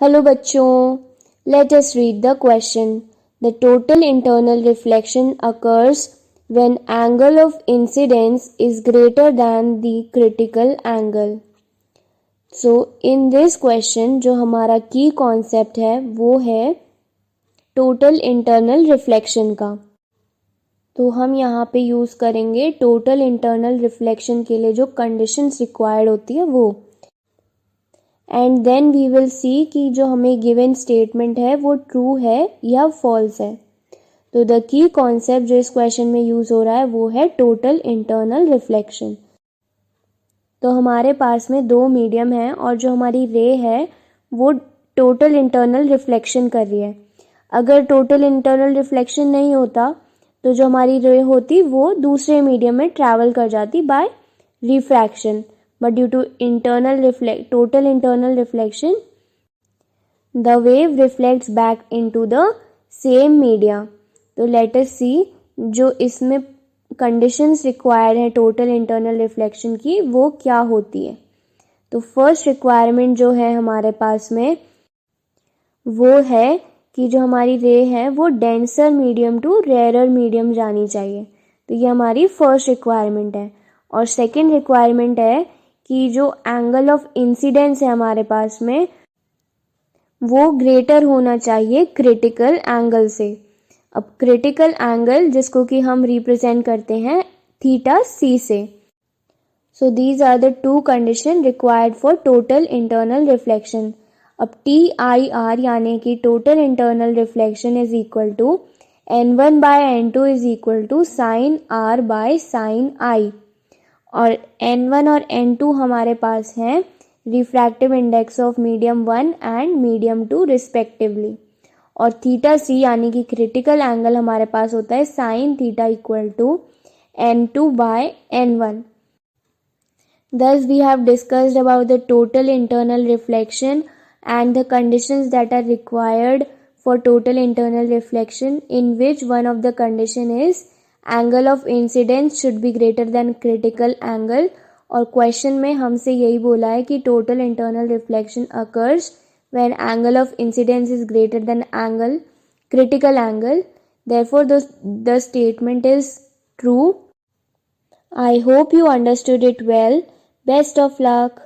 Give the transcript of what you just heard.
Hello बच्चों, let us read the question. The total internal reflection occurs when angle of incidence is greater than the critical angle. So in this question जो हमारा key concept है वो है total internal reflection का. तो हम यहाँ पे यूज़ करेंगे total internal reflection के लिए जो conditions required होती है वो. And then we will see कि जो हमें गिवन स्टेटमेंट है वो ट्रू है या फॉल्स है. तो द की कॉन्सेप्ट जो इस क्वेश्चन में यूज़ हो रहा है वो है टोटल इंटरनल रिफ्लेक्शन. तो हमारे पास में दो मीडियम है और जो हमारी रे है वो टोटल इंटरनल रिफ्लेक्शन कर रही है. अगर टोटल इंटरनल रिफ्लेक्शन नहीं होता तो जो हमारी रे होती वो दूसरे मीडियम में ट्रैवल कर जाती by refraction. But due to total internal reflection, the wave reflects back into the same media. तो let us see जो इसमें conditions required है total internal reflection की वो क्या होती है. तो first requirement जो है हमारे पास में वो है कि जो हमारी रे है वो denser medium to rarer medium जानी चाहिए. तो ये हमारी first requirement है. और second requirement है कि जो एंगल ऑफ इंसिडेंस है हमारे पास में वो ग्रेटर होना चाहिए क्रिटिकल एंगल से. अब क्रिटिकल एंगल जिसको कि हम रिप्रेजेंट करते हैं थीटा सी से. So these are the two condition required for total internal reflection. अब TIR यानी कि total internal reflection is equal to N1 by N2 is equal to sine R by sine I. और N1 और N2 हमारे पास हैं refractive index of medium 1 and medium 2 respectively. और theta C यानी कि क्रिटिकल एंगल हमारे पास होता है sine theta equal to N2 by N1. Thus we have discussed about the total internal reflection and the conditions that are required for total internal reflection, in which one of the condition is angle of incidence should be greater than critical angle. और question में हमसे यही बोला है कि total internal reflection occurs when angle of incidence is greater than angle critical angle. Therefore the statement is true. I hope you understood it well. Best of luck.